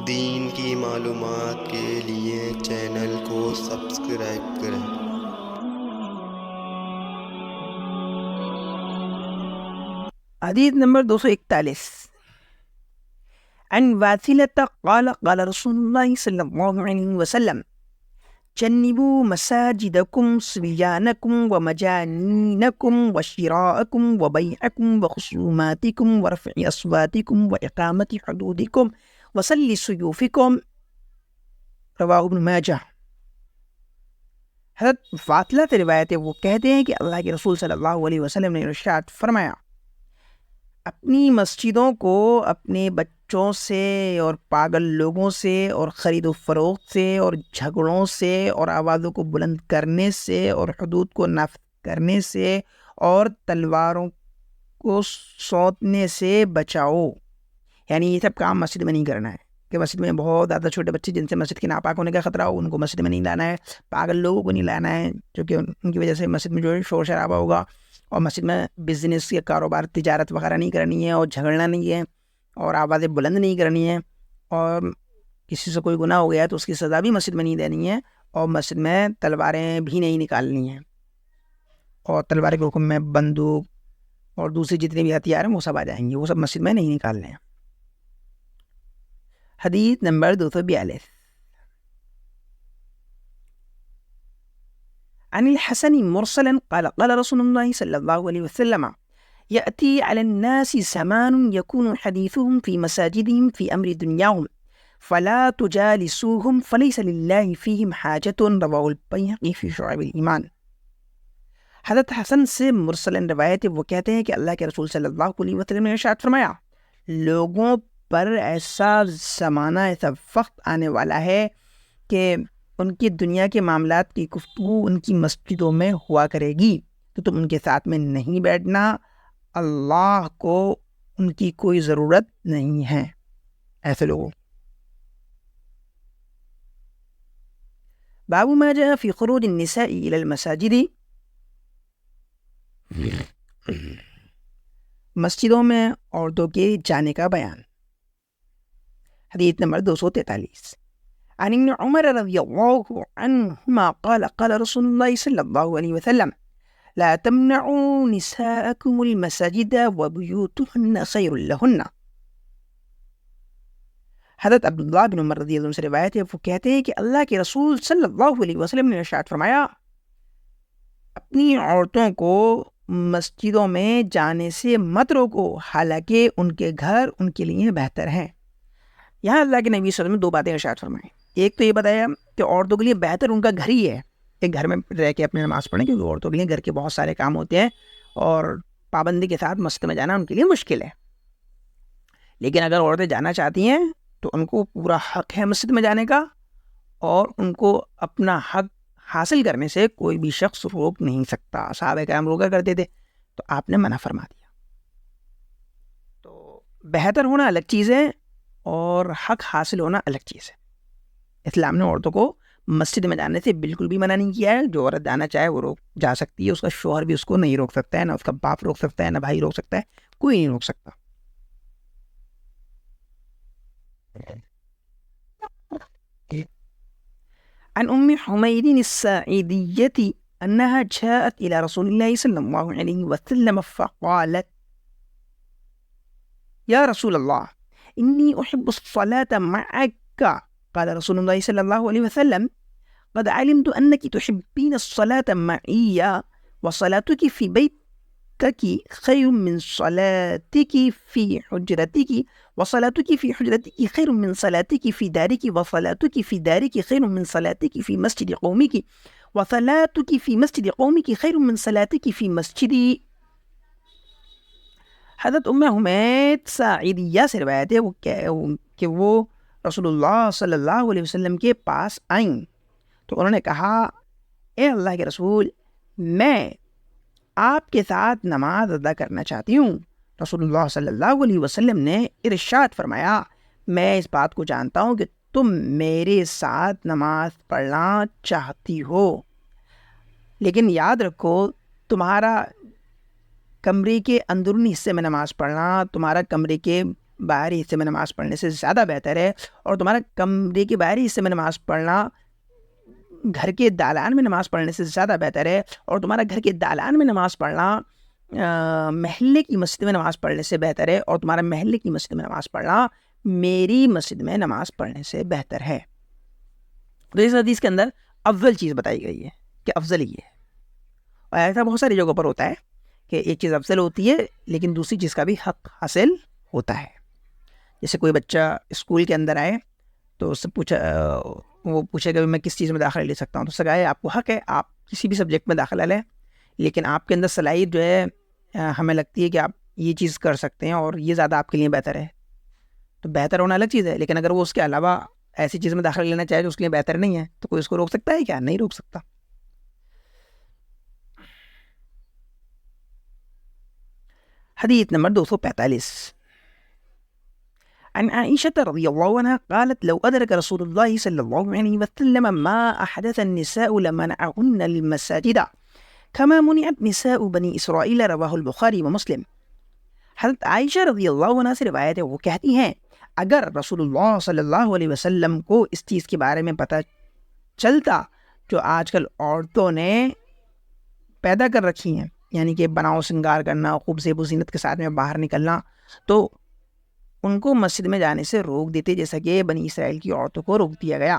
دین کی معلومات کے لیے چینل کو سبسکرائب کریں۔ حدیث نمبر 241 عن واثلة قال قال رسول الله صلى الله عليه وسلم جنبوا مساجدكم صبيانكم ومجانينكم وشراءكم وبيعكم وخصوماتكم ورفع أصواتكم وإقامة حدودكم وسل سيوفكم رواہ ابن ماجہ۔ حضرت واثلہ سے روایت ہے، وہ کہتے ہیں کہ اللہ کے رسول صلی اللہ علیہ وسلم نے ارشاد فرمایا، اپنی مسجدوں کو اپنے بچوں سے اور پاگل لوگوں سے اور خرید و فروخت سے اور جھگڑوں سے اور آوازوں کو بلند کرنے سے اور حدود کو نافذ کرنے سے اور تلواروں کو سونتنے سے بچاؤ۔ یعنی یہ سب کام مسجد میں نہیں کرنا ہے کہ مسجد میں بہت زیادہ چھوٹے بچے جن سے مسجد کے ناپاک ہونے کا خطرہ ہو ان کو مسجد میں نہیں لانا ہے، پاگل لوگوں کو نہیں لانا ہے جو کہ ان کی وجہ سے مسجد میں جو شور شرابہ ہوگا، اور مسجد میں بزنس یا کاروبار تجارت وغیرہ نہیں کرنی ہے اور جھگڑنا نہیں ہے اور آوازیں بلند نہیں کرنی ہے، اور کسی سے کوئی گناہ ہو گیا تو اس کی سزا بھی مسجد میں نہیں دینی ہے، اور مسجد میں تلواریں بھی نہیں نکالنی ہیں، اور تلوار کے حکم میں بندوق اور دوسری جتنے بھی ہتھیار ہیں وہ سب آ جائیں گے، وہ سب مسجد میں نہیں نکالنے ہیں۔ حدیث نمبر 242 عن الحسن مرسلا قال قال رسول الله صلى الله عليه وسلم يأتي على الناس زمان يكون حديثهم في مساجدهم في أمر دنياهم فلا تجالسوهم فليس لله فيهم حاجة رواه البيهقي في شعب الإيمان۔ حضرت حسن سے مرسلن روایت ہے، وہ کہتے ہیں کہ اللہ کے رسول صلی اللہ علیہ وسلم نے ارشاد فرمایا، لوگوں پر ایسا زمانہ، ایسا وقت آنے والا ہے کہ ان کی دنیا کے معاملات کی گفتگو ان کی مسجدوں میں ہوا کرے گی، تو تم ان کے ساتھ میں نہیں بیٹھنا، اللہ کو ان کی کوئی ضرورت نہیں ہے ایسے لوگوں۔ باب ما جاء فی خروج النساء الى المساجد، مسجدوں میں عورتوں کے جانے کا بیان۔ حدیث نمبر 243 عن ابن عمر رضی اللہ عنہما قال قال رسول اللہ صلی اللہ علیہ وسلم لا تمنعوا نساءكم المساجد وبيوتهن خير لهن۔ حضرت عبداللہ بن عمر رضی اللہ عنہ سے روایت ہے، وہ کہتے ہیں کہ اللہ کے رسول صلی اللہ علیہ وسلم نے ارشاد فرمایا، اپنی عورتوں کو مسجدوں میں جانے سے مت روکو، حالانکہ ان کے گھر ان کے لیے بہتر ہیں۔ یہاں اللہ کے نبی صلی اللہ علیہ وسلم نے دو باتیں ارشاد فرمائیں، ایک تو یہ بتایا کہ عورتوں کے لیے بہتر ان کا گھر ہی ہے کہ گھر میں رہ کے اپنی نماز پڑھیں، کیونکہ عورتوں کے لیے گھر کے بہت سارے کام ہوتے ہیں اور پابندی کے ساتھ مسجد میں جانا ان کے لیے مشکل ہے، لیکن اگر عورتیں جانا چاہتی ہیں تو ان کو پورا حق ہے مسجد میں جانے کا، اور ان کو اپنا حق حاصل کرنے سے کوئی بھی شخص روک نہیں سکتا۔ صحابہ کرام روکا کرتے تھے تو آپ نے منع فرما دیا۔ تو بہتر ہونا الگ چیز ہے اور حق حاصل ہونا الگ چیز ہے۔ اسلام نے عورتوں کو مسجد میں جانے سے بالکل بھی منع نہیں کیا ہے، جو عورت جانا چاہے وہ روک جا سکتی ہے، اس کا شوہر بھی اس کو نہیں روک سکتا ہے، نہ اس کا باپ روک سکتا ہے، نہ بھائی روک سکتا ہے، کوئی نہیں روک سکتا۔ عن ام حمید الساعدیة انها جاءت الى رسول الله صلی اللہ علیہ وسلم فقالت یا رسول اللہ انی احب الصلاة معك، قال رسول الله صلی اللہ علیہ وسلم قد علمت انك تحبين الصلاة معي وصلاتك في بيتك خير من صلاتك في حجرتك وصلاتك في حجرتك خير من صلاتك في دارك وصلاتك في دارك خير من صلاتك في مسجد قومك وصلاتك في مسجد قومك خير من صلاتك في مسجدي۔ حضرت ام حمید ساعدیہ سے روایت ہے کہ وہ رسول اللہ صلی اللہ علیہ وسلم کے پاس آئیں تو انہوں نے کہا، اے اللہ کے رسول، میں آپ کے ساتھ نماز ادا کرنا چاہتی ہوں۔ رسول اللہ صلی اللہ علیہ وسلم نے ارشاد فرمایا، میں اس بات کو جانتا ہوں کہ تم میرے ساتھ نماز پڑھنا چاہتی ہو، لیکن یاد رکھو تمہارا کمرے کے اندرونی حصے میں نماز پڑھنا، تمہارا کمرے کے باہری حصے میں نماز پڑھنے سے زیادہ بہتر ہے، اور تمہارا کمرے کے باہری حصے میں نماز پڑھنا گھر کے دالان میں نماز پڑھنے سے زیادہ بہتر ہے، اور تمہارا گھر کے دالان میں نماز پڑھنا محلے کی مسجد میں نماز پڑھنے سے بہتر ہے، اور تمہارا محلے کی مسجد میں نماز پڑھنا میری مسجد میں نماز پڑھنے سے بہتر ہے۔ تو اس حدیث کے اندر افضل چیز بتائی گئی ہے کہ افضل ہی ہے، اور ایسا بہت ساری جگہوں پر ہوتا ہے کہ ایک چیز افضل ہوتی ہے لیکن دوسری چیز کا بھی حق حاصل ہوتا ہے۔ جیسے کوئی بچہ اسکول کے اندر آئے تو اس سے وہ پوچھے کہ میں کس چیز میں داخلہ لے سکتا ہوں، تو اس سے کہا ہے آپ کو حق ہے، آپ کسی بھی سبجیکٹ میں داخلہ لیں، لیکن آپ کے اندر صلاحیت جو ہے ہمیں لگتی ہے کہ آپ یہ چیز کر سکتے ہیں اور یہ زیادہ آپ کے لیے بہتر ہے۔ تو بہتر ہونا الگ چیز ہے، لیکن اگر وہ اس کے علاوہ ایسی چیز میں داخلہ لینا چاہے جو اس کے لیے بہتر نہیں ہے تو کوئی اس کو روک سکتا ہے کیا؟ نہیں روک سکتا۔ حدیث نمبر 245 عن عائشة رضي الله عنها قالت لو أدرك رسول الله صلى الله عليه وسلم ما أحدث النساء لمنعهن المساجد كما منعت نساء بني إسرائيل رواه البخاری ومسلم۔ حضرت عائشہ رضی اللہ عنہ سے روایت ہے، وہ کہتی ہیں اگر رسول اللہ صلی اللہ علیہ وسلم کو اس چیز کے بارے میں پتہ چلتا جو آج کل عورتوں نے پیدا کر رکھی ہیں، یعنی کہ بناؤ سنگار کرنا، خوب زیب و زینت کے ساتھ میں باہر نکلنا، تو ان کو مسجد میں جانے سے روک دیتے جیسا کہ بنی اسرائیل کی عورتوں کو روک دیا گیا۔